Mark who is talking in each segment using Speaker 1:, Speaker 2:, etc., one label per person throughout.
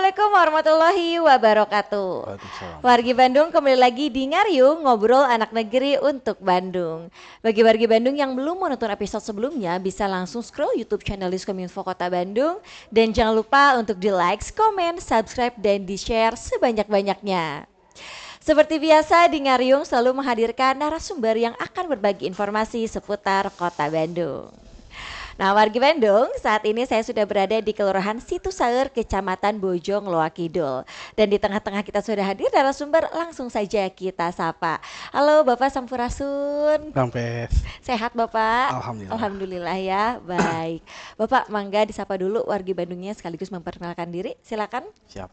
Speaker 1: Assalamualaikum warahmatullahi wabarakatuh.
Speaker 2: Waalaikumsalam.
Speaker 1: Wargi Bandung kembali lagi di Ngariung Ngobrol Anak Negeri untuk Bandung. Bagi wargi Bandung yang belum menonton episode sebelumnya bisa langsung scroll YouTube channel Diskominfo Kota Bandung. Dan jangan lupa untuk di like, komen, subscribe, dan di share sebanyak-banyaknya. Seperti biasa di Ngariung selalu menghadirkan narasumber yang akan berbagi informasi seputar Kota Bandung. Nah, wargi Bandung, saat ini saya sudah berada di Kelurahan Situsaeur, Kecamatan Bojong, Loa Kidul. Dan di tengah-tengah kita sudah hadir narasumber, langsung saja kita sapa. Halo Bapak Sampurasun.
Speaker 2: Rampes.
Speaker 1: Sehat Bapak?
Speaker 2: Alhamdulillah.
Speaker 1: Alhamdulillah ya, baik. Bapak, mangga disapa dulu wargi Bandungnya sekaligus memperkenalkan diri, silakan.
Speaker 2: Siap.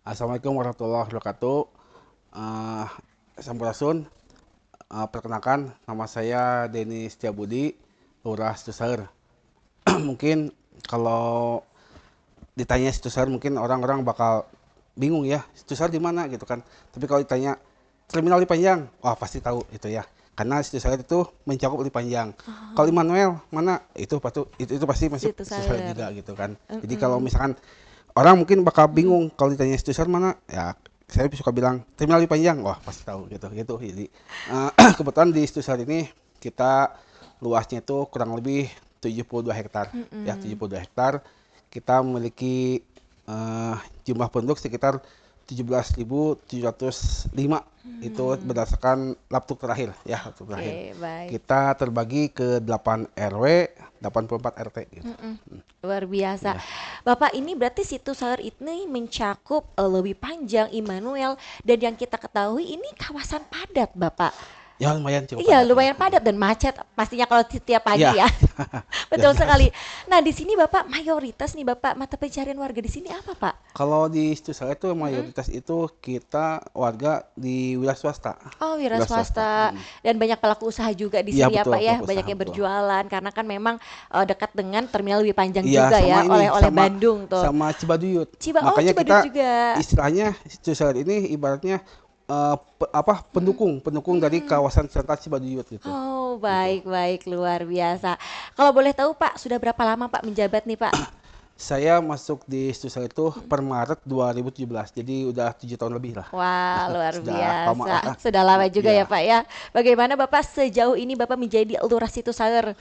Speaker 2: Assalamualaikum warahmatullahi wabarakatuh. Sampurasun. Perkenalkan, nama saya Denny Setiabudi, Lurah Situsaeur. Mungkin kalau ditanya Situsaeur mungkin orang-orang bakal bingung ya, Situsaeur di mana gitu kan. Tapi kalau ditanya terminal Lipanjang, wah pasti tahu itu ya. Karena Situsaeur itu mencakup Lipanjang. Kalau Immanuel mana? Itu pasti masuk Situsaeur juga gitu kan. Jadi kalau misalkan orang mungkin bakal bingung kalau ditanya Situsaeur mana, ya saya suka bilang terminal Lipanjang, wah pasti tahu gitu. Jadi kebetulan di Situsaeur ini kita luasnya itu kurang lebih 72 hektar. Ya, 72 hektar. Kita memiliki jumlah penduduk sekitar 17.705. Itu berdasarkan laptuk terakhir ya, laptuk terakhir.
Speaker 1: Baik.
Speaker 2: Kita terbagi ke 8 RW, 84 RT gitu.
Speaker 1: Luar biasa.
Speaker 2: Ya.
Speaker 1: Bapak, ini berarti Situsaeur ini mencakup lebih panjang Immanuel, dan yang kita ketahui ini kawasan padat Bapak.
Speaker 2: Ya lumayan cukup
Speaker 1: Iya,
Speaker 2: padat,
Speaker 1: lumayan
Speaker 2: ya.
Speaker 1: padat dan macet pastinya kalau setiap pagi
Speaker 2: Ya.
Speaker 1: ya. Betul sekali. Nah, di sini Bapak mayoritas nih Bapak, mata pencarian warga di sini apa Pak?
Speaker 2: Kalau di Situsaeur itu mayoritas itu kita warga di wilayah swasta.
Speaker 1: Oh, wira
Speaker 2: Wilayah
Speaker 1: swasta.
Speaker 2: swasta.
Speaker 1: Dan banyak pelaku usaha juga di
Speaker 2: Iya
Speaker 1: sini ya
Speaker 2: betul,
Speaker 1: Pak ya,
Speaker 2: pelaku
Speaker 1: banyak
Speaker 2: usaha
Speaker 1: yang
Speaker 2: betul.
Speaker 1: berjualan karena kan memang dekat dengan terminal lebih panjang
Speaker 2: Iya,
Speaker 1: juga ya,
Speaker 2: sama ini,
Speaker 1: oleh Bandung tuh.
Speaker 2: sama Cibaduyut.
Speaker 1: Oh,
Speaker 2: Makanya
Speaker 1: Cibaduyut
Speaker 2: kita
Speaker 1: juga.
Speaker 2: istilahnya Situsaeur ini ibaratnya pendukung dari kawasan wisata Cibaduyut gitu.
Speaker 1: Oh, baik, luar biasa. Kalau boleh tahu Pak, sudah berapa lama Pak menjabat nih Pak?
Speaker 2: Saya masuk di Situsaeur itu per Maret 2017, jadi udah 7 tahun lebih lah.
Speaker 1: Wah, luar
Speaker 2: Sudah lama
Speaker 1: biasa.
Speaker 2: lah.
Speaker 1: Sudah lama juga ya
Speaker 2: Iya.
Speaker 1: Pak ya. Bagaimana Bapak sejauh ini Bapak menjadi Lurah Situsaeur?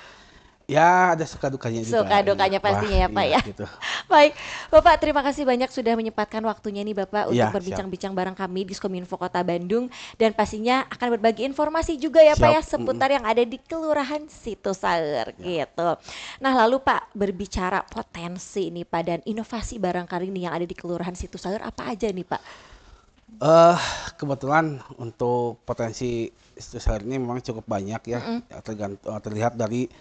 Speaker 2: Ya ada suka dukanya juga.
Speaker 1: Suka dukanya
Speaker 2: Wah,
Speaker 1: pastinya ya Pak
Speaker 2: iya,
Speaker 1: ya.
Speaker 2: gitu.
Speaker 1: Baik, Bapak, terima kasih banyak sudah menyempatkan waktunya nih Bapak untuk
Speaker 2: Iya, siap.
Speaker 1: berbincang-bincang bareng kami di Diskominfo Kota Bandung, dan pastinya akan berbagi informasi juga ya Pak ya
Speaker 2: Siap.
Speaker 1: seputar yang ada di Kelurahan Situsaeur gitu. Nah, lalu Pak, berbicara potensi nih Pak dan inovasi barangkali nih yang ada di Kelurahan Situsaeur apa aja nih Pak?
Speaker 2: Kebetulan untuk potensi Situsaeur ini memang cukup banyak ya, terlihat dari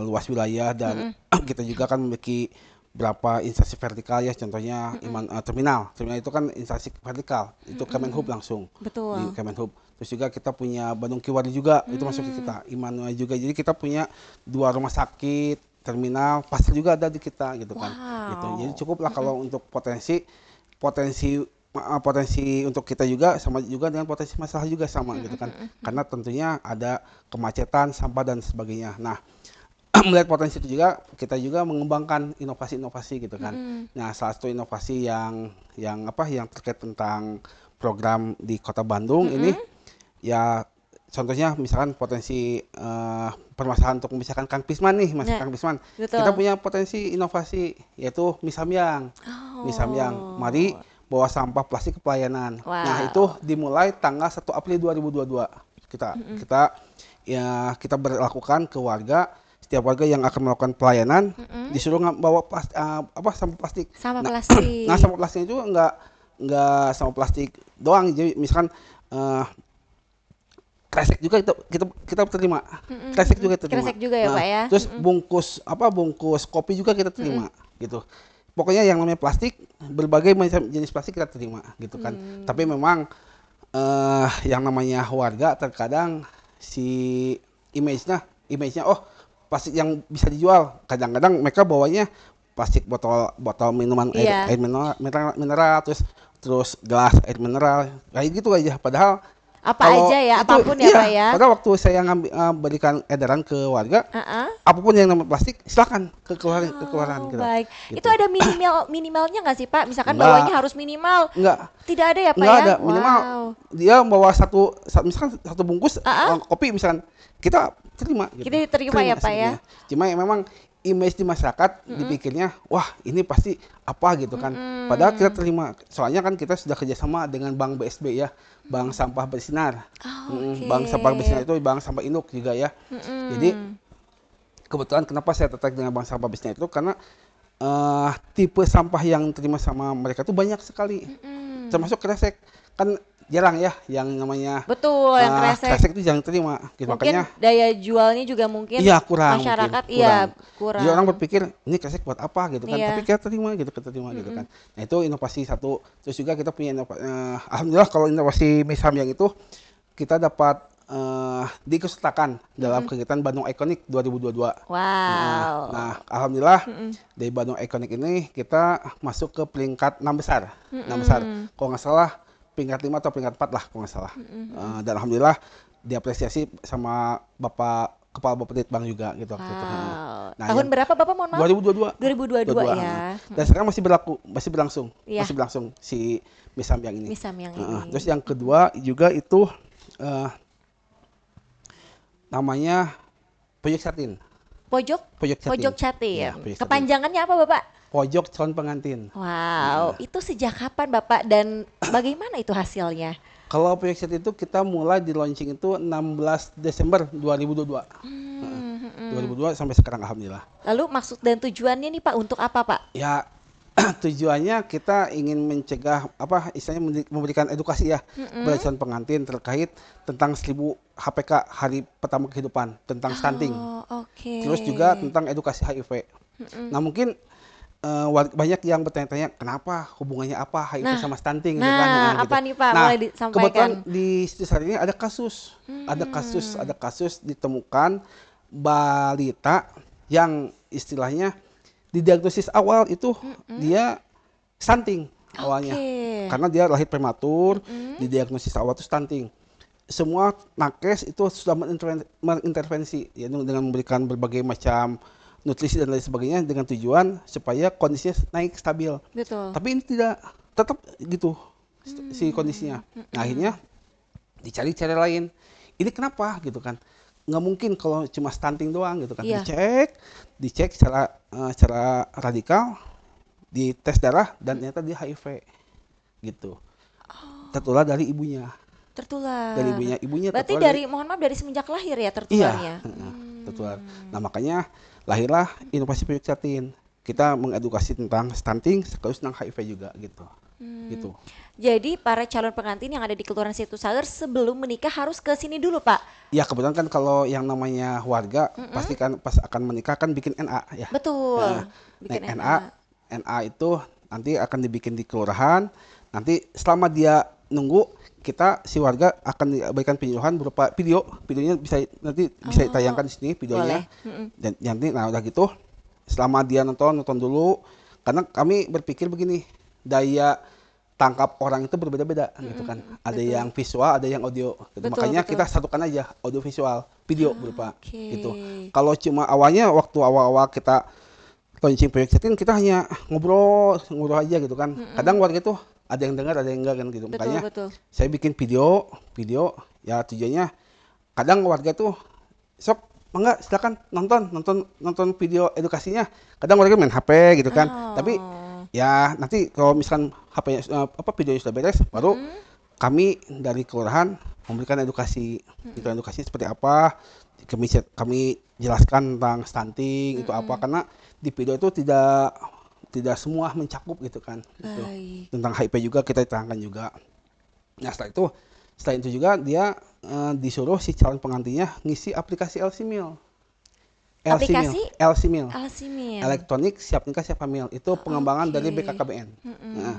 Speaker 2: luas wilayah dan kita juga kan memiliki berapa instansi vertikal ya, contohnya terminal itu kan instansi vertikal, itu Kemenhub langsung di
Speaker 1: Betul.
Speaker 2: Kemenhub. Terus juga kita punya Bandung Kiwari juga, itu masuk ke kita, Immanuel juga, jadi kita punya 2 rumah sakit, terminal, pasar juga ada di kita gitu kan. Gitu. Jadi cukup lah kalau untuk potensi untuk kita juga sama juga dengan potensi masalah juga sama gitu kan, karena tentunya ada kemacetan, sampah dan sebagainya. Nah, melihat potensi itu juga kita juga mengembangkan inovasi-inovasi gitu kan. Nah, salah satu inovasi yang terkait tentang program di Kota Bandung ini ya, contohnya misalkan potensi permasalahan untuk memisahkan Kang Pisman nih, Mas
Speaker 1: Nah,
Speaker 2: Kang Pisman.
Speaker 1: betul.
Speaker 2: Kita punya potensi inovasi yaitu mie samyang. Mie samyang. Mari bawa sampah plastik ke pelayanan. Nah,
Speaker 1: Wow.
Speaker 2: itu dimulai tanggal 1 April 2022. Kita berlakukan ke warga. Setiap warga yang akan melakukan pelayanan disuruh bawa sampah plastik.
Speaker 1: Sama
Speaker 2: Nah,
Speaker 1: plastik.
Speaker 2: nah, sampah plastiknya juga nggak sampah plastik doang. Jadi misalkan kresek juga kita terima. Kresek juga terima.
Speaker 1: Kresek juga ya,
Speaker 2: Nah,
Speaker 1: Pak ya.
Speaker 2: terus bungkus kopi juga kita terima gitu. Pokoknya yang namanya plastik, berbagai macam jenis plastik kita terima gitu kan. Tapi memang yang namanya warga terkadang si image-nya plastik yang bisa dijual. Kadang-kadang mereka bawanya plastik botol minuman
Speaker 1: Iya.
Speaker 2: air mineral, terus gelas air mineral kayak gitu aja. Padahal
Speaker 1: Apa
Speaker 2: Kalau
Speaker 1: aja ya,
Speaker 2: itu
Speaker 1: apapun ya
Speaker 2: iya,
Speaker 1: Pak ya.
Speaker 2: pada waktu saya berikan edaran ke warga,
Speaker 1: Heeh.
Speaker 2: apapun yang namanya plastik silakan kekeluaran
Speaker 1: Oh,
Speaker 2: gitu.
Speaker 1: baik. Itu
Speaker 2: Gitu.
Speaker 1: ada minimalnya nggak sih Pak? Misalkan bawanya
Speaker 2: Enggak,
Speaker 1: harus minimal.
Speaker 2: enggak,
Speaker 1: Tidak ada ya Pak
Speaker 2: enggak
Speaker 1: ya?
Speaker 2: ada minimal
Speaker 1: Wow.
Speaker 2: dia bawa misalkan satu bungkus
Speaker 1: Ah,
Speaker 2: kopi misalkan kita terima gitu.
Speaker 1: kita diterima ya Pak ya?
Speaker 2: Sebenarnya. Cuma ya memang image di masyarakat dipikirnya wah ini pasti apa gitu kan. Padahal kita terima. Soalnya kan kita sudah kerjasama dengan Bank BSB ya, Bank Sampah Bersinar.
Speaker 1: Oh, oke.
Speaker 2: Bank Sampah Bersinar itu Bank Sampah Induk juga ya. Jadi kebetulan kenapa saya tertarik dengan Bank Sampah Bersinar itu karena tipe sampah yang terima sama mereka tuh banyak sekali. Termasuk kresek. Kan jarang ya yang namanya
Speaker 1: Betul, yang kresek.
Speaker 2: kresek itu jarang terima. Gitu.
Speaker 1: Mungkin
Speaker 2: Makanya
Speaker 1: daya jualnya juga mungkin
Speaker 2: iya kurang
Speaker 1: masyarakat
Speaker 2: mungkin,
Speaker 1: iya
Speaker 2: kurang.
Speaker 1: kurang.
Speaker 2: Jadi orang berpikir ini kresek buat apa gitu kan,
Speaker 1: Iya.
Speaker 2: tapi kita terima gitu kan. Nah itu inovasi satu. Terus juga kita punya alhamdulillah kalau inovasi misam yang itu kita dapat diikutsertakan dalam kegiatan Bandung Iconic 2022.
Speaker 1: Wow.
Speaker 2: Nah, alhamdulillah dari Bandung Iconic ini kita masuk ke peringkat 6 besar. 6 besar. Kalau nggak salah peringkat 5 atau peringkat 4 lah kalau nggak salah. Dan alhamdulillah diapresiasi sama Bapak Kepala Bapeditbang juga gitu waktu itu.
Speaker 1: Wow.
Speaker 2: Nah,
Speaker 1: Tahun
Speaker 2: yang
Speaker 1: berapa Bapak mohon maaf?
Speaker 2: 2022.
Speaker 1: 2022 ya.
Speaker 2: Dan sekarang masih berlangsung,
Speaker 1: Iya.
Speaker 2: masih berlangsung si misam yang ini.
Speaker 1: Misam yang ini.
Speaker 2: Terus yang kedua juga itu namanya Pojok Satin.
Speaker 1: Pojok
Speaker 2: Pojok Satin.
Speaker 1: Pojok Catin.
Speaker 2: Iya, Pojok Satin.
Speaker 1: Kepanjangannya apa Bapak?
Speaker 2: Pojok calon pengantin.
Speaker 1: Wow, itu sejak kapan Bapak dan bagaimana itu hasilnya?
Speaker 2: Kalau Pojok Satin itu kita mulai di launching itu 16 Desember 2022. 2022 sampai sekarang alhamdulillah.
Speaker 1: Lalu maksud dan tujuannya nih Pak untuk apa Pak?
Speaker 2: Ya tujuannya kita ingin mencegah apa istilahnya memberikan edukasi ya kepada calon pengantin terkait tentang 1000 HPK hari pertama kehidupan tentang stunting.
Speaker 1: Oh, oke.
Speaker 2: Terus juga tentang edukasi HIV. Nah mungkin banyak yang bertanya-tanya kenapa hubungannya apa HIV
Speaker 1: Nah,
Speaker 2: sama stunting gitu
Speaker 1: nah,
Speaker 2: kan.
Speaker 1: apa nih, Pak?
Speaker 2: Nah,
Speaker 1: Boleh disampaikan.
Speaker 2: kebetulan di situs hari ini ada kasus. Ada kasus ditemukan balita yang istilahnya di diagnosis awal itu dia stunting awalnya.
Speaker 1: Oke.
Speaker 2: Karena dia lahir prematur, di diagnosis awal itu stunting. Semua nakes itu sudah mengintervensi ya, dengan memberikan berbagai macam nutrisi dan lain sebagainya dengan tujuan supaya kondisinya naik stabil.
Speaker 1: Betul.
Speaker 2: Tapi ini tidak, tetap gitu si kondisinya. Nah, akhirnya dicari cara lain. Ini kenapa gitu kan? Nggak mungkin kalau cuma stunting doang gitu kan.
Speaker 1: Iya.
Speaker 2: Dicek secara radikal, di tes darah dan ternyata dia HIV gitu. Tertular dari ibunya.
Speaker 1: Tertular.
Speaker 2: Dari ibunya
Speaker 1: Berarti
Speaker 2: tertular
Speaker 1: dari mohon maaf dari semenjak lahir ya
Speaker 2: iya,
Speaker 1: tertularnya.
Speaker 2: tertular. Nah, makanya lahirlah inovasi Pojok Jatin. Kita mengedukasi tentang stunting sekaligus tentang HIV juga gitu. Gitu.
Speaker 1: Jadi para calon pengantin yang ada di Kelurahan Situ Sager sebelum menikah harus ke sini dulu, Pak.
Speaker 2: Ya kebetulan kan kalau yang namanya warga pasti kan pas akan menikah kan bikin NA ya.
Speaker 1: Betul.
Speaker 2: Nah,
Speaker 1: Bikin
Speaker 2: NA itu nanti akan dibikin di kelurahan. Nanti selama dia nunggu kita si warga akan diberikan penyuluhan berupa videonya nanti bisa ditayangkan di sini videonya.
Speaker 1: Boleh.
Speaker 2: Dan nanti nah udah gitu selama dia nonton dulu karena kami berpikir begini, daya tangkap orang itu berbeda-beda gitu kan. Ada yang visual, ada yang audio. Gitu.
Speaker 1: Betul,
Speaker 2: Makanya
Speaker 1: betul.
Speaker 2: kita satukan aja audio visual, video berupa
Speaker 1: Oke.
Speaker 2: gitu. Kalau cuma awalnya waktu awal-awal kita launching Pojok Jatin kita hanya ngobrol aja gitu kan. Kadang warga itu ada yang dengar, ada yang enggak kan gitu.
Speaker 1: Betul,
Speaker 2: Makanya
Speaker 1: betul.
Speaker 2: saya bikin video ya tujuannya kadang warga tuh sok enggak silakan nonton video edukasinya. Kadang warga main HP gitu kan. Tapi ya nanti kalau misalkan HP-nya videonya sudah beres baru kami dari kelurahan memberikan edukasi. Itu edukasinya seperti apa? Kami jelaskan tentang stunting itu apa karena di video itu tidak semua mencakup gitu kan. Gitu.
Speaker 1: Baik.
Speaker 2: Tentang HIV juga kita terangkan juga. Nah, setelah itu juga dia disuruh si calon pengantinnya ngisi aplikasi LCMIL.
Speaker 1: Aplikasi?
Speaker 2: LCMIL.
Speaker 1: Alsimil.
Speaker 2: Elektronik siap nikah siap hamil. Itu pengembangan
Speaker 1: Oke.
Speaker 2: dari BKKBN. Nah,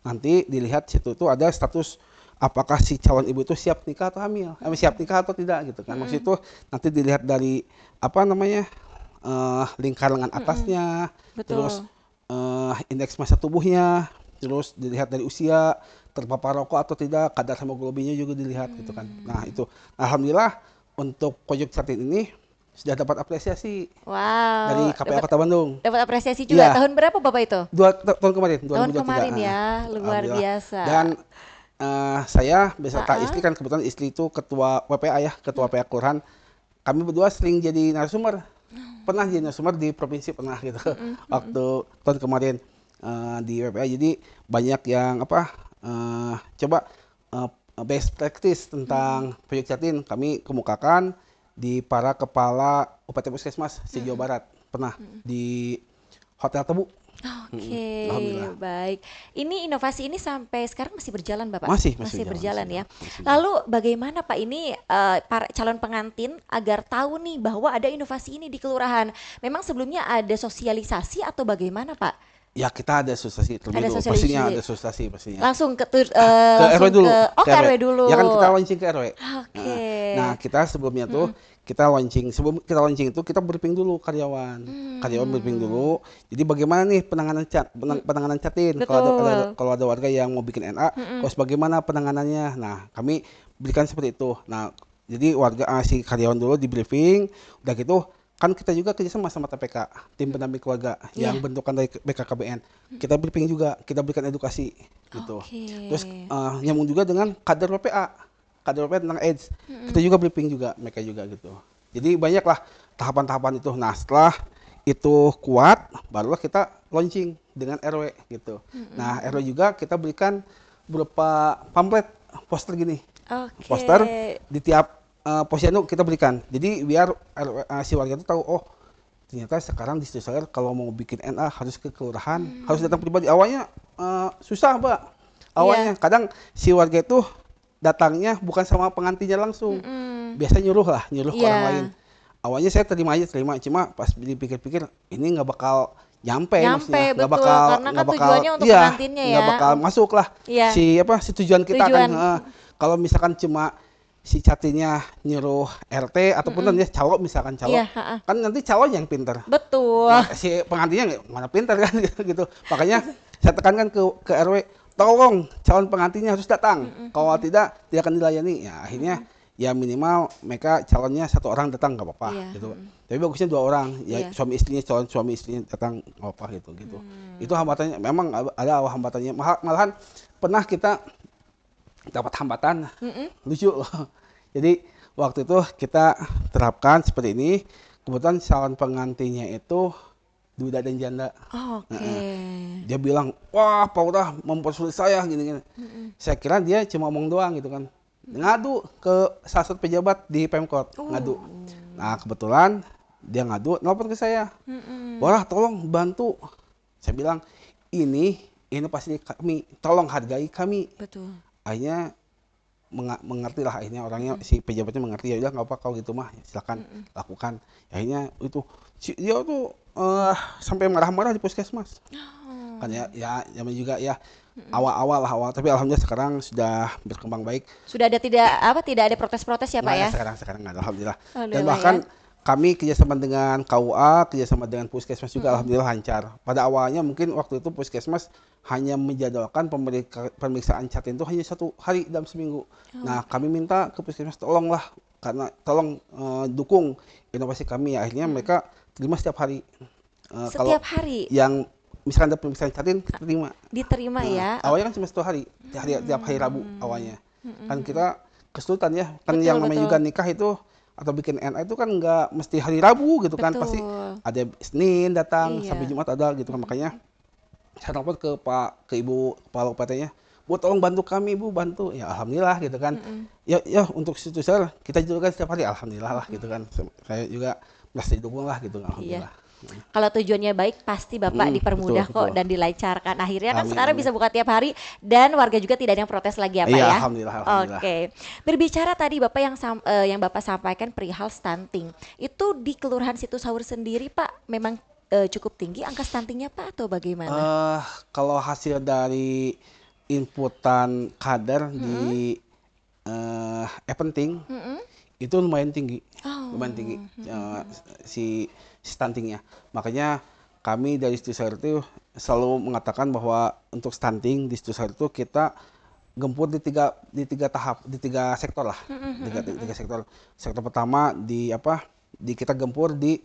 Speaker 2: nanti dilihat situ tuh ada status apakah si calon ibu itu siap nikah atau hamil, siap nikah atau tidak gitu kan. Maksud itu nanti dilihat dari apa namanya lingkar lengan atasnya,
Speaker 1: Betul.
Speaker 2: terus indeks massa tubuhnya, terus dilihat dari usia, terpapar rokok atau tidak, kadar hemoglobinnya juga dilihat gitu kan. Nah itu, alhamdulillah untuk pojok Jatim ini sudah dapat apresiasi dari
Speaker 1: Wow,
Speaker 2: KPA Kota Bandung.
Speaker 1: dapat apresiasi juga.
Speaker 2: Iya,
Speaker 1: Tahun berapa Bapak itu?
Speaker 2: tahun kemarin,
Speaker 1: Tahun
Speaker 2: 2023.
Speaker 1: kemarin ya, luar
Speaker 2: Alhamdulillah.
Speaker 1: biasa.
Speaker 2: Dan saya beserta
Speaker 1: Ah,
Speaker 2: istri kan kebetulan istri itu ketua WPA ya, ketua PA Kelurahan. Kami berdua sering jadi narasumber. Pernah jadi narasumber di provinsi pernah gitu. Waktu tahun kemarin di WPA. Jadi banyak yang coba best practice tentang Pojok Jatim kami kemukakan di para kepala UPT Puskesmas se-Jawa Barat. Pernah di Hotel Tebu.
Speaker 1: Oke,
Speaker 2: Alhamdulillah.
Speaker 1: baik. Ini inovasi ini sampai sekarang masih berjalan, Bapak?
Speaker 2: Masih
Speaker 1: Masih
Speaker 2: berjalan,
Speaker 1: berjalan ya.
Speaker 2: masih
Speaker 1: Lalu bagaimana Pak ini para calon pengantin agar tahu nih bahwa ada inovasi ini di kelurahan? Memang sebelumnya ada sosialisasi atau bagaimana, Pak?
Speaker 2: Ya kita ada asosiasi terlebih
Speaker 1: Ada
Speaker 2: dulu.
Speaker 1: sosialisasi.
Speaker 2: Pastinya ada asosiasi pastinya.
Speaker 1: Langsung ke
Speaker 2: Ke RW
Speaker 1: langsung
Speaker 2: dulu.
Speaker 1: ke RW dulu.
Speaker 2: Ya kan kita launching ke RW.
Speaker 1: Oke.
Speaker 2: Nah, kita sebelumnya tuh kita launching, sebelum kita launching itu kita briefing dulu karyawan. Karyawan briefing dulu. Jadi bagaimana nih penanganan Jatim
Speaker 1: Betul.
Speaker 2: kalau ada warga yang mau bikin NA, terus bagaimana penanganannya. Nah, kami berikan seperti itu. Nah, jadi warga si karyawan dulu di briefing, udah gitu kan kita juga kerjasama sama TPK, tim pendamping keluarga yang
Speaker 1: Iya.
Speaker 2: bentukan dari BKKBN. Kita briefing juga, kita berikan edukasi gitu.
Speaker 1: Oke.
Speaker 2: Terus nyambung juga dengan kader WPA tentang AIDS. Kita juga briefing juga mereka juga gitu. Jadi banyaklah tahapan-tahapan itu. Nah setelah itu kuat, barulah kita launching dengan RW gitu. Nah RW juga kita berikan berupa pamflet, poster gini.
Speaker 1: Oke.
Speaker 2: Poster di tiap posyandu kita berikan. Jadi biar si warga itu tahu, oh ternyata sekarang di Situsar kalau mau bikin NA harus ke kelurahan, harus datang pribadi. Awalnya susah, Mbak. Awalnya kadang si warga itu datangnya bukan sama pengantinnya langsung. Biasa nyuruh ke
Speaker 1: Iya.
Speaker 2: orang lain. Awalnya saya terima, cuma pas dipikir-pikir ini nggak bakal nyampe maksudnya, nggak
Speaker 1: betul.
Speaker 2: bakal
Speaker 1: Karena kan tujuannya untuk
Speaker 2: iya,
Speaker 1: pengantinnya
Speaker 2: nggak
Speaker 1: ya.
Speaker 2: bakal masuk lah
Speaker 1: Iya.
Speaker 2: si tujuan kita
Speaker 1: Tujuan.
Speaker 2: kan. Kalau misalkan cuma si Jatimnya nyuruh RT ataupun ya calo misalkan calo,
Speaker 1: Iya, ha-ha.
Speaker 2: kan nanti calon yang pinter.
Speaker 1: Betul.
Speaker 2: Nah, si pengantinnya mana pinter kan gitu. Makanya saya tekankan ke RW, tolong calon pengantinnya harus datang. Kalau tidak akan dilayani. Ya akhirnya ya minimal mereka calonnya satu orang datang nggak apa-apa
Speaker 1: Iya,
Speaker 2: gitu. Tapi bagusnya dua orang, ya
Speaker 1: Iya.
Speaker 2: calon suami istrinya datang nggak apa-apa gitu. Itu hambatannya, memang ada hambatannya. Malahan pernah kita dapat hambatan lucu loh. Jadi waktu itu kita terapkan seperti ini. Kebetulan calon pengantinnya itu duda dan janda.
Speaker 1: Oke.
Speaker 2: Dia bilang, wah Pak Urah mempersulit saya gini-gini. Saya kira dia cuma ngomong doang gitu kan. Ngadu ke salah satu pejabat di Pemkot, ngadu. Nah kebetulan dia ngadu, nelpon ke saya. Wah tolong bantu. Saya bilang, ini pasti kami, tolong hargai kami.
Speaker 1: Betul.
Speaker 2: Akhirnya mengerti lah, akhirnya orangnya si pejabatnya mengerti, ya udah nggak apa kalau gitu mah silakan lakukan. Akhirnya itu dia tuh sampai marah-marah di puskesmas kan ya zaman juga ya awal tapi alhamdulillah sekarang sudah berkembang baik.
Speaker 1: Sudah ada tidak ada protes-protes ya Pak
Speaker 2: Nggak
Speaker 1: ya?
Speaker 2: ada sekarang nggak ada, alhamdulillah. Dan
Speaker 1: Alhamdulillah
Speaker 2: bahkan
Speaker 1: ya.
Speaker 2: kami kerjasama dengan KUA, kerjasama dengan Puskesmas juga alhamdulillah lancar. Pada awalnya mungkin waktu itu Puskesmas hanya menjadwalkan pemeriksaan Jatim itu hanya 1 hari dalam seminggu. Nah kami minta ke Puskesmas tolonglah, karena tolong dukung inovasi kami. Ya, akhirnya mereka terima setiap hari. Kalau
Speaker 1: Setiap hari
Speaker 2: yang misalkan ada pemeriksaan Jatim terima.
Speaker 1: diterima ya.
Speaker 2: Awalnya kan cuma 1 hari, tiap hari Rabu awalnya. Kan kita kesulitan ya, kan
Speaker 1: Betul,
Speaker 2: yang namanya
Speaker 1: betul.
Speaker 2: juga nikah itu atau bikin NA itu kan nggak mesti hari Rabu gitu kan, pasti
Speaker 1: Betul.
Speaker 2: ada Senin datang
Speaker 1: Iya.
Speaker 2: sampai Jumat ada gitu kan. Makanya saya telepon ke Ibu Kepala UPT-nya, Bu tolong bantu kami Bu, bantu. Ya alhamdulillah gitu kan. Ya untuk Situsar kita juga kan setiap hari alhamdulillah lah gitu kan. Saya juga merasa didukung lah gitu, alhamdulillah.
Speaker 1: Kalau tujuannya baik pasti Bapak dipermudah
Speaker 2: betul.
Speaker 1: kok dan dilancarkan. Akhirnya kan
Speaker 2: Amin,
Speaker 1: sekarang
Speaker 2: amin.
Speaker 1: bisa buka tiap hari dan warga juga tidak ada yang protes lagi ya Pak
Speaker 2: Iya,
Speaker 1: ya.
Speaker 2: alhamdulillah.
Speaker 1: Oke. Berbicara tadi Bapak yang Bapak sampaikan perihal stunting. Itu di Kelurahan Situshaur sendiri Pak memang cukup tinggi angka stuntingnya Pak atau bagaimana?
Speaker 2: Kalau hasil dari inputan kader di Eventing itu lumayan tinggi,
Speaker 1: Oh.
Speaker 2: si stuntingnya. Makanya kami dari Situsar itu selalu mengatakan bahwa untuk stunting di Situsar itu kita gempur di tiga tahap, di tiga sektor lah, tiga sektor. Sektor pertama di kita gempur di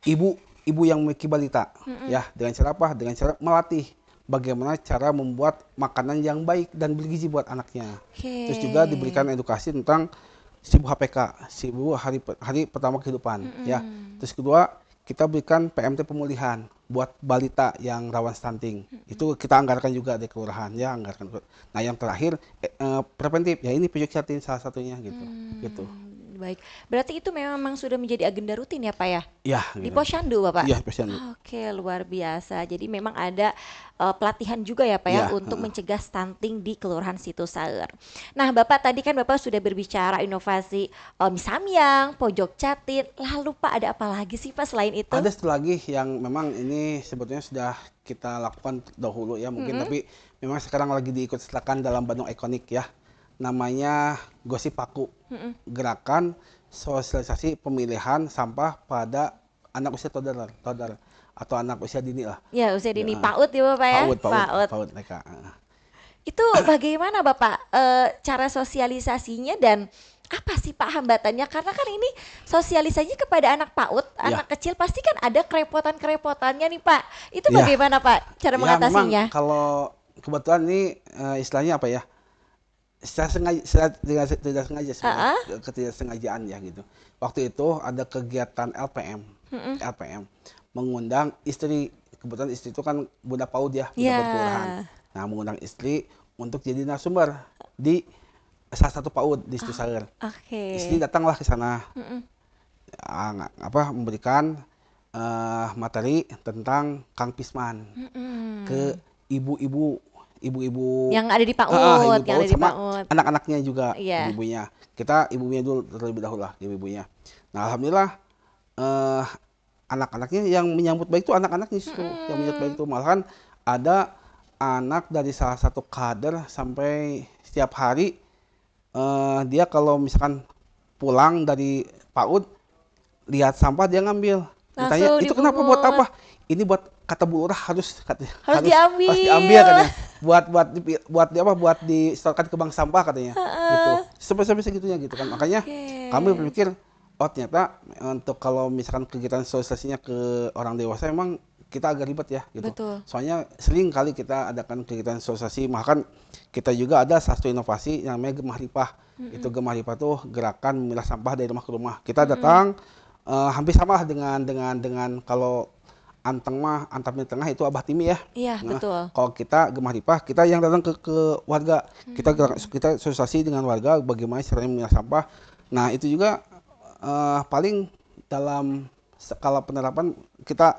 Speaker 2: ibu yang memiliki balita, ya, dengan cara apa? Dengan cara melatih bagaimana cara membuat makanan yang baik dan bergizi buat anaknya. Terus juga
Speaker 1: Oke.
Speaker 2: diberikan edukasi tentang SIBU HPK, SIBU hari pertama kehidupan, ya. Terus kedua, kita berikan PMT pemulihan buat balita yang rawan stunting. Itu kita anggarkan juga di kelurahan, ya, anggarkan. Nah, yang terakhir preventif, ya ini pijat salah satunya gitu. Gitu.
Speaker 1: Baik. Berarti itu memang sudah menjadi agenda rutin ya Pak ya?
Speaker 2: Ya,
Speaker 1: Di
Speaker 2: gitu.
Speaker 1: Posyandu Bapak?
Speaker 2: Iya, posyandu.
Speaker 1: Oke, luar biasa. Jadi memang ada pelatihan juga ya Pak ya
Speaker 2: Iya,
Speaker 1: untuk mencegah stunting di Kelurahan Situsar. Nah Bapak tadi kan Bapak sudah berbicara inovasi mie samyang, pojok catit. Lalu Pak ada apa lagi sih Pak selain itu?
Speaker 2: ada satu lagi yang memang ini sebetulnya sudah kita lakukan dahulu ya mungkin, tapi memang sekarang lagi diikut sertakan dalam Bandung Ikonik ya. Namanya Gosip Paku. Gerakan sosialisasi pemilihan sampah pada anak usia toddler atau anak usia dini lah.
Speaker 1: Ya usia dini
Speaker 2: Ya,
Speaker 1: PAUD ya Bapak ya?
Speaker 2: PAUD mereka.
Speaker 1: Itu bagaimana Bapak cara sosialisasinya dan apa sih Pak hambatannya? Karena kan ini sosialisasinya kepada anak PAUD,
Speaker 2: Ya,
Speaker 1: anak kecil pasti kan ada kerepotan-kerepotannya nih Pak. Itu
Speaker 2: ya,
Speaker 1: bagaimana Pak cara
Speaker 2: ya memang
Speaker 1: mengatasinya?
Speaker 2: kalau kebetulan ini istilahnya apa ya? Secara sengaja, tidak sengaja sebenarnya,
Speaker 1: Ah,
Speaker 2: ketidaksengajaan ya gitu. Waktu itu ada kegiatan LPM mengundang istri, kebetulan istri itu kan Bunda PAUD ya, Bunda PAUD kelurahan.
Speaker 1: ya.
Speaker 2: Nah, mengundang istri untuk jadi narasumber di salah satu PAUD di Situsar. Istri
Speaker 1: Oke.
Speaker 2: datanglah ke sana, memberikan materi tentang Kang Pisman ke
Speaker 1: Mm-mm.
Speaker 2: ibu-ibu, ibu-ibu,
Speaker 1: Yang ada di
Speaker 2: ibu
Speaker 1: PAUD, yang
Speaker 2: PAUD
Speaker 1: ada di
Speaker 2: sama
Speaker 1: PAUD.
Speaker 2: anak-anaknya juga,
Speaker 1: Iya.
Speaker 2: ibu-ibunya. Kita ibunya dulu terlebih dahulu lah, ibu-ibunya. Nah, alhamdulillah eh, anak-anaknya yang menyambut baik itu anak-anaknya justru yang menyambut baik itu, malahan ada anak dari salah satu kader sampai setiap hari dia kalau misalkan pulang dari PAUD lihat sampah dia ngambil. Ditanya,
Speaker 1: Langsung
Speaker 2: "Itu kenapa buat
Speaker 1: dipungut.
Speaker 2: apa?" "Ini buat kata Bu Lurah harus katanya,
Speaker 1: Harus
Speaker 2: harus diambil
Speaker 1: diambil.
Speaker 2: katanya. Buat disetorkan ke bank sampah katanya." Gitu. Sampai segitunya gitu kan. Makanya kami
Speaker 1: Oke.
Speaker 2: berpikir, oh ternyata untuk kalau misalkan kegiatan sosialisasinya ke orang dewasa emang kita agak ribet ya gitu.
Speaker 1: Betul.
Speaker 2: Soalnya sering kali kita adakan kegiatan sosialisasi, bahkan kita juga ada satu inovasi yang namanya Gemah Ripah. Itu Gemah Ripah tuh gerakan memilah sampah dari rumah ke rumah. Kita datang hampir sama dengan kalau Anteng di tengah itu Abah Timi ya.
Speaker 1: Iya,
Speaker 2: Nah,
Speaker 1: betul.
Speaker 2: kalau kita Gemah Ripah, kita yang datang ke warga. Kita sosialisasi dengan warga bagaimana caranya memilah sampah. Nah, itu juga paling dalam skala penerapan kita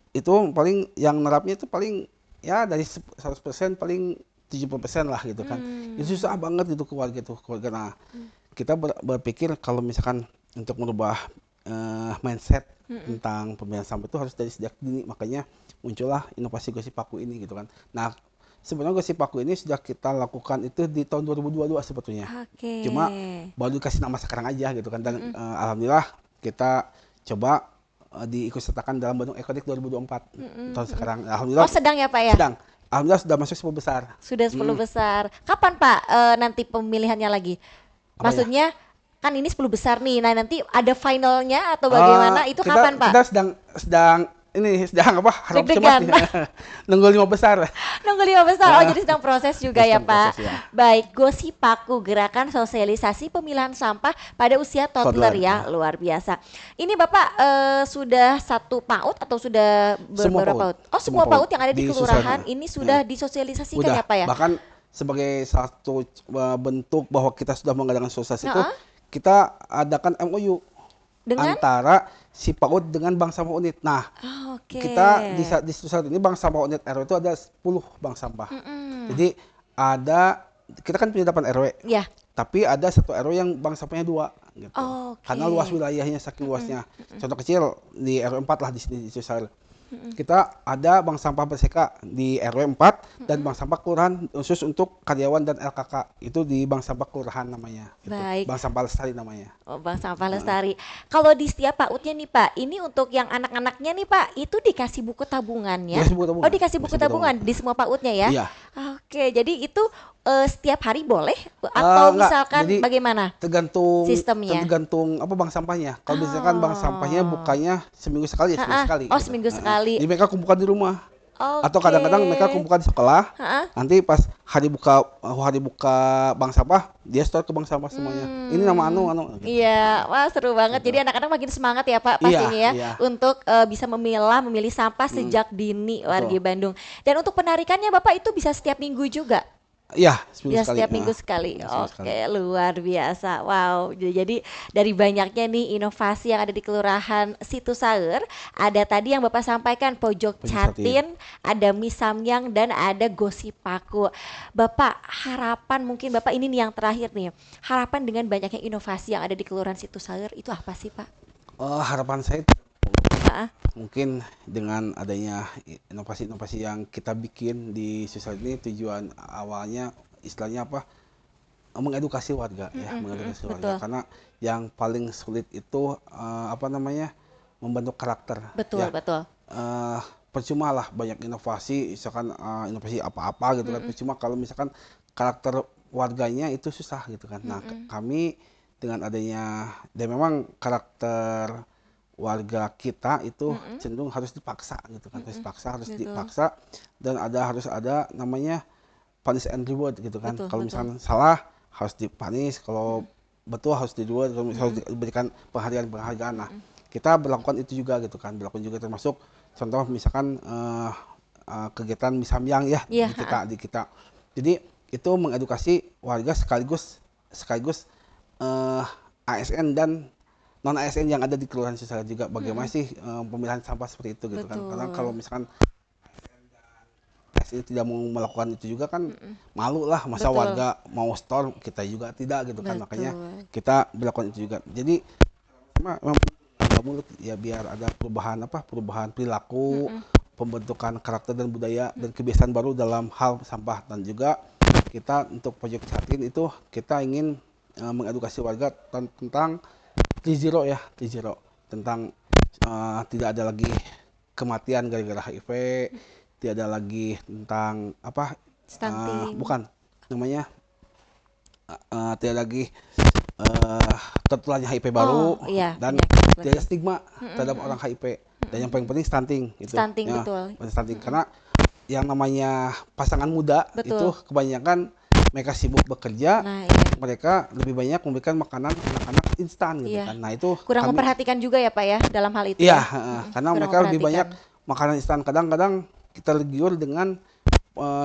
Speaker 2: itu paling yang nerapnya itu paling ya dari 100% paling 70% lah gitu kan. Itu susah banget itu keluarga. Nah, kita berpikir kalau misalkan untuk merubah mindset tentang pemilihan sampah itu harus dari sejak dini, makanya muncullah inovasi Gosip Paku ini gitu kan. Nah, sebenarnya Gosip Paku ini sudah kita lakukan itu di tahun 2022 sebetulnya.
Speaker 1: Oke.
Speaker 2: Cuma baru dikasih nama sekarang aja gitu kan, dan alhamdulillah kita coba diikut sertakan dalam Bandung Ikonik 2024 tahun sekarang.
Speaker 1: Oh,
Speaker 2: Alhamdulillah
Speaker 1: sedang ya Pak ya?
Speaker 2: sedang. Alhamdulillah sudah masuk 10 besar.
Speaker 1: Sudah 10 besar. Kapan Pak nanti pemilihannya lagi?
Speaker 2: Apa ya?
Speaker 1: Maksudnya kan ini 10 besar nih. Nah, nanti ada finalnya atau bagaimana? Itu
Speaker 2: Kita
Speaker 1: kapan Pak?
Speaker 2: kita sedang apa? Harap cemas
Speaker 1: Deg-degan.
Speaker 2: nih. Nunggu 5 besar.
Speaker 1: Nunggu 5 besar. Oh,
Speaker 2: Nah,
Speaker 1: jadi sedang proses juga ya
Speaker 2: sedang
Speaker 1: Pak.
Speaker 2: proses ya.
Speaker 1: Baik, Gosip Paku, gerakan sosialisasi pemilahan sampah pada usia toddler
Speaker 2: Toddler,
Speaker 1: ya.
Speaker 2: ya.
Speaker 1: Luar biasa. Ini Bapak sudah satu PAUD atau sudah
Speaker 2: Semua
Speaker 1: beberapa
Speaker 2: PAUD.
Speaker 1: PAUD? Oh, semua
Speaker 2: Semua PAUD
Speaker 1: PAUD yang ada di
Speaker 2: di
Speaker 1: kelurahan
Speaker 2: Susanana.
Speaker 1: ini sudah
Speaker 2: Ya.
Speaker 1: disosialisasikan
Speaker 2: Udah,
Speaker 1: ya Pak ya?
Speaker 2: bahkan sebagai satu bentuk bahwa kita sudah mengadakan sosialisasi itu,
Speaker 1: Heeh.
Speaker 2: kita adakan MOU
Speaker 1: Dengan?
Speaker 2: antara si PAUD dengan Bank Sampah Unit. Nah,
Speaker 1: Ah, oke.
Speaker 2: kita di saat ini Bank Sampah Unit RW itu ada 10 bank sampah. Jadi kita kan punya 8 RW,
Speaker 1: Ya.
Speaker 2: tapi ada satu RW yang bank sampahnya 2 gitu.
Speaker 1: Oke.
Speaker 2: Karena luas wilayahnya saking luasnya. Contoh kecil di RW 4 lah di sini di Cisar. kita ada bank sampah berseka di RW 4 dan bank sampah kelurahan khusus untuk karyawan dan LKK. Itu di bank sampah kelurahan namanya. Gitu.
Speaker 1: Baik.
Speaker 2: Bank sampah lestari namanya.
Speaker 1: Oh, Bang Sampah Lestari. Kalau di setiap PAUD-nya nih Pak, ini untuk yang anak-anaknya nih Pak, itu dikasih buku tabungannya?
Speaker 2: Dikasih buku tabungan.
Speaker 1: Oh, dikasih buku
Speaker 2: Dikasih buku
Speaker 1: tabungan
Speaker 2: tabungan.
Speaker 1: di semua PAUD-nya ya?
Speaker 2: Iya.
Speaker 1: Oke, jadi itu setiap hari boleh atau
Speaker 2: Enggak,
Speaker 1: misalkan
Speaker 2: jadi
Speaker 1: bagaimana sistemnya?
Speaker 2: tergantung apa bank sampahnya. Kalau misalkan bank sampahnya
Speaker 1: Oh.
Speaker 2: bukanya seminggu sekali ya seminggu
Speaker 1: Ha-ah.
Speaker 2: sekali.
Speaker 1: Oh,
Speaker 2: gitu.
Speaker 1: seminggu sekali.
Speaker 2: Jadi mereka kumpulkan di rumah. Atau
Speaker 1: Oke.
Speaker 2: kadang-kadang mereka kumpulkan di sekolah.
Speaker 1: Ha-ah.
Speaker 2: Nanti pas hari buka bank sampah, dia store ke bank sampah semuanya. Ini nama anu. Gitu.
Speaker 1: Iya, wah seru banget. Jadi anak-anak makin semangat ya Pak pastinya ya
Speaker 2: Iya.
Speaker 1: untuk bisa memilih sampah sejak dini warga
Speaker 2: Betul.
Speaker 1: Bandung. Dan untuk penarikannya Bapak itu bisa setiap minggu juga?
Speaker 2: Iya, seminggu
Speaker 1: Ya
Speaker 2: sekali.
Speaker 1: setiap minggu sekali.
Speaker 2: Seminggu
Speaker 1: Oke, luar biasa. Wow. Jadi dari banyaknya nih inovasi yang ada di Kelurahan Situ Saeur, ada tadi yang Bapak sampaikan pojok
Speaker 2: Pojok
Speaker 1: catin, ada mie samyang dan ada gosip paku. Bapak, harapan mungkin Bapak ini nih yang terakhir nih. Harapan dengan banyaknya inovasi yang ada di Kelurahan Situ Saeur itu apa sih, Pak?
Speaker 2: Harapan saya
Speaker 1: Ah,
Speaker 2: mungkin dengan adanya inovasi-inovasi yang kita bikin di sosial ini tujuan awalnya istilahnya apa? Mengedukasi warga ya, mengedukasi warga
Speaker 1: betul.
Speaker 2: karena yang paling sulit itu apa namanya? Membentuk karakter
Speaker 1: betul,
Speaker 2: ya.
Speaker 1: betul.
Speaker 2: Percuma lah banyak inovasi, misalkan inovasi apa-apa gitu kan, percuma kalau misalkan karakter warganya itu susah gitu kan. Nah, kami dengan adanya dan memang karakter warga kita itu cenderung harus dipaksa gitu kan, harus
Speaker 1: Betul.
Speaker 2: dipaksa dan harus ada namanya punish and reward gitu kan.
Speaker 1: Betul,
Speaker 2: Kalau
Speaker 1: betul.
Speaker 2: misalkan salah harus dipanis, kalau betul harus di reward, kalau misalnya harus diberikan penghargaan. Nah, kita berlakukan itu juga gitu kan, berlakukan juga termasuk contoh misalkan kegiatan misamyang ya
Speaker 1: Iya,
Speaker 2: di kita. Jadi itu mengedukasi warga sekaligus ASN dan non ASN yang ada di kelurahan Susah juga bagaimana sih pemilahan sampah seperti itu gitu kan. Karena
Speaker 1: Betul.
Speaker 2: kalau misalkan ASN tidak mau melakukan itu juga kan malu lah masa
Speaker 1: Betul.
Speaker 2: warga mau store kita juga tidak gitu kan. Makanya
Speaker 1: Betul.
Speaker 2: kita melakukan itu juga. Jadi memang mulut ya biar ada perubahan perilaku, pembentukan karakter dan budaya dan kebiasaan baru dalam hal sampah. Dan juga kita untuk pojok catin itu kita ingin mengedukasi warga tentang T0 ya, T0 tentang tidak ada lagi kematian gara-gara HIV, tidak ada lagi tentang
Speaker 1: Stunting.
Speaker 2: bukan namanya tidak lagi tertularnya HIV baru
Speaker 1: iya,
Speaker 2: dan
Speaker 1: penyakit
Speaker 2: tidak ada stigma terhadap orang HIV dan yang paling penting stunting gitu.
Speaker 1: Stunting,
Speaker 2: Ya,
Speaker 1: betul.
Speaker 2: stunting karena yang namanya pasangan muda
Speaker 1: Betul.
Speaker 2: itu kebanyakan mereka sibuk bekerja,
Speaker 1: Nah, iya.
Speaker 2: mereka lebih banyak memberikan makanan anak-anak instan gitu
Speaker 1: Iya.
Speaker 2: kan. Nah, itu
Speaker 1: Kurang
Speaker 2: kami
Speaker 1: memperhatikan juga ya Pak ya dalam hal itu
Speaker 2: iya,
Speaker 1: ya.
Speaker 2: karena
Speaker 1: Kurang
Speaker 2: mereka lebih banyak
Speaker 1: memperhatikan.
Speaker 2: makanan instan. Kadang-kadang kita tergiur dengan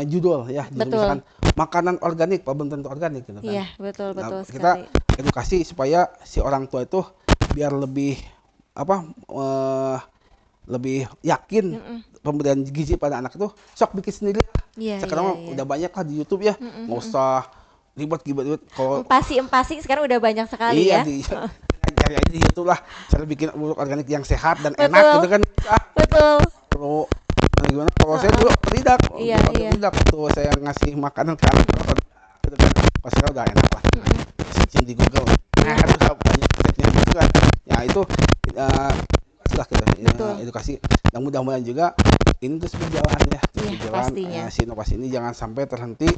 Speaker 2: judul ya, judul
Speaker 1: Betul.
Speaker 2: misalkan makanan organik, belum tentu organik gitu kan.
Speaker 1: Iya, betul
Speaker 2: Nah,
Speaker 1: betul
Speaker 2: kita
Speaker 1: sekali.
Speaker 2: edukasi supaya si orang tua itu biar lebih lebih yakin pemberian gizi pada anak itu sok bikin sendiri.
Speaker 1: Iya,
Speaker 2: Sekarang mah
Speaker 1: iya.
Speaker 2: udah banyak lah di YouTube ya, nggak usah ribet. Kalau
Speaker 1: Empasi sekarang udah banyak sekali
Speaker 2: iya
Speaker 1: ya.
Speaker 2: cari aja di YouTube lah cara bikin bubur organik yang sehat dan
Speaker 1: Betul.
Speaker 2: enak gitu kan.
Speaker 1: Betul.
Speaker 2: Kalau gimana kalau saya dulu tidak,
Speaker 1: Iya, iya.
Speaker 2: tidak waktu saya ngasih makanan ke anak gitu kan, pas saya udah enak lah. Searching di Google, nah itu banyak resepnya gitu kan. Ya itu edukasi lah gitu,
Speaker 1: Betul.
Speaker 2: edukasi. Dan mudah-mudahan juga ini terus berjalan ya, terus
Speaker 1: Iya,
Speaker 2: berjalan.
Speaker 1: pastinya.
Speaker 2: Si inovasi ini jangan sampai terhenti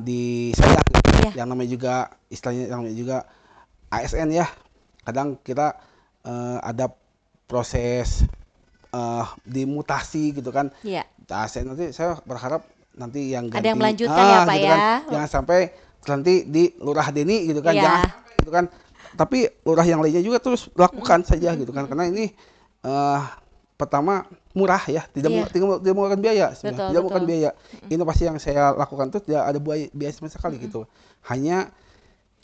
Speaker 2: di saya gitu.
Speaker 1: Iya.
Speaker 2: Yang namanya juga istilahnya yang namanya juga ASN ya. Kadang kita ada proses dimutasi gitu kan.
Speaker 1: Iya.
Speaker 2: ASN nanti saya berharap nanti yang ganti
Speaker 1: Ada yang melanjutkan ya, Pak
Speaker 2: gitu
Speaker 1: ya.
Speaker 2: kan. Jangan sampai nanti di Lurah Deni gitu kan.
Speaker 1: Iya.
Speaker 2: Jangan sampai gitu kan. Tapi lurah yang lainnya juga terus lakukan saja gitu kan. Karena ini pertama murah ya, tidak mengeluarkan biaya sebenarnya.
Speaker 1: Betul,
Speaker 2: Tidak mengeluarkan
Speaker 1: betul.
Speaker 2: biaya. Inovasi yang saya lakukan itu tidak ada biaya sama sekali gitu. Hanya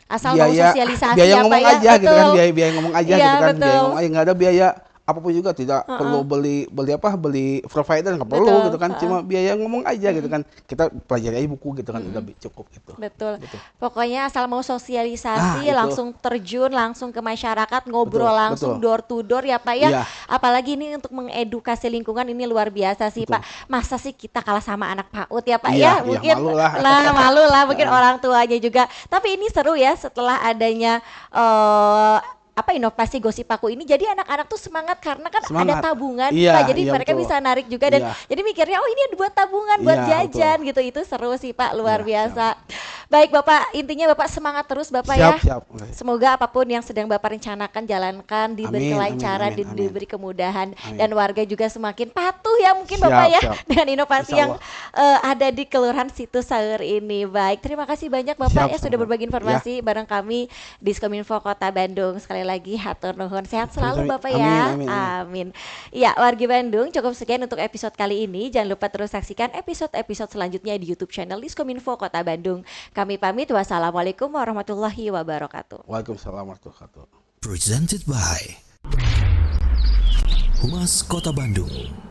Speaker 1: Asal mau sosialisasi
Speaker 2: biaya
Speaker 1: ya Pak
Speaker 2: ngomong
Speaker 1: ya.
Speaker 2: aja gitu kan,
Speaker 1: Betul.
Speaker 2: biaya ngomong aja
Speaker 1: Iya,
Speaker 2: gitu kan, biaya
Speaker 1: betul.
Speaker 2: ngomong aja nggak ada biaya apapun juga tidak perlu beli beli provider, nggak perlu
Speaker 1: Betul,
Speaker 2: gitu kan, cuma biaya ngomong aja gitu kan, kita pelajari aja buku gitu kan, udah cukup gitu.
Speaker 1: Betul.
Speaker 2: Gitu.
Speaker 1: Pokoknya asal mau
Speaker 2: Ah,
Speaker 1: sosialisasi
Speaker 2: itu.
Speaker 1: langsung terjun langsung ke masyarakat, ngobrol
Speaker 2: Betul,
Speaker 1: langsung
Speaker 2: betul.
Speaker 1: door to door ya Pak ya.
Speaker 2: Iya,
Speaker 1: Apalagi ini untuk mengedukasi lingkungan ini luar biasa sih
Speaker 2: betul.
Speaker 1: Pak. Masa sih kita kalah sama anak PAUD ya Pak
Speaker 2: Iya,
Speaker 1: ya?
Speaker 2: iya,
Speaker 1: Mungkin
Speaker 2: malu lah.
Speaker 1: lah malu lah mungkin
Speaker 2: Heeh.
Speaker 1: orang tuanya juga. Tapi ini seru ya setelah adanya eh apa inovasi Gosip Aku ini, jadi anak-anak tuh semangat karena kan ada
Speaker 2: Semangat.
Speaker 1: tabungan nih Pak,
Speaker 2: Iya,
Speaker 1: jadi
Speaker 2: iya
Speaker 1: mereka
Speaker 2: betul.
Speaker 1: bisa narik juga dan
Speaker 2: Iya,
Speaker 1: jadi mikirnya oh ini buat tabungan buat
Speaker 2: iya betul.
Speaker 1: jajan gitu. Itu seru sih Pak, luar
Speaker 2: Iya, siap.
Speaker 1: biasa. Baik Bapak, intinya Bapak semangat terus Bapak
Speaker 2: Siap,
Speaker 1: ya.
Speaker 2: siap. Oke.
Speaker 1: Semoga apapun yang sedang Bapak rencanakan jalankan, diberi
Speaker 2: Amin, amin,
Speaker 1: kelancaran
Speaker 2: amin,
Speaker 1: dan
Speaker 2: amin.
Speaker 1: diberi kemudahan,
Speaker 2: Amin.
Speaker 1: dan warga juga semakin patuh ya mungkin Bapak
Speaker 2: Siap,
Speaker 1: ya
Speaker 2: siap.
Speaker 1: dengan inovasi
Speaker 2: Insya
Speaker 1: yang
Speaker 2: Allah.
Speaker 1: ada di Kelurahan Situ Saur ini. Baik, terima kasih banyak Bapak
Speaker 2: Siap,
Speaker 1: ya sudah
Speaker 2: sama-sama.
Speaker 1: berbagi
Speaker 2: Ya,
Speaker 1: informasi bareng kami di Diskominfo Kota Bandung. Sekali lagi hatur nuhun, sehat selalu
Speaker 2: sami-sami.
Speaker 1: Bapak
Speaker 2: Amin,
Speaker 1: ya.
Speaker 2: amin, amin.
Speaker 1: Amin. Ya, wargi Bandung, cukup sekian untuk episode kali ini. Jangan lupa terus saksikan episode-episode selanjutnya di YouTube channel Diskominfo Kota Bandung. Kami pamit, wassalamualaikum warahmatullahi wabarakatuh.
Speaker 2: Waalaikumsalam warahmatullahi wabarakatuh.
Speaker 3: Presented by Humas Kota Bandung.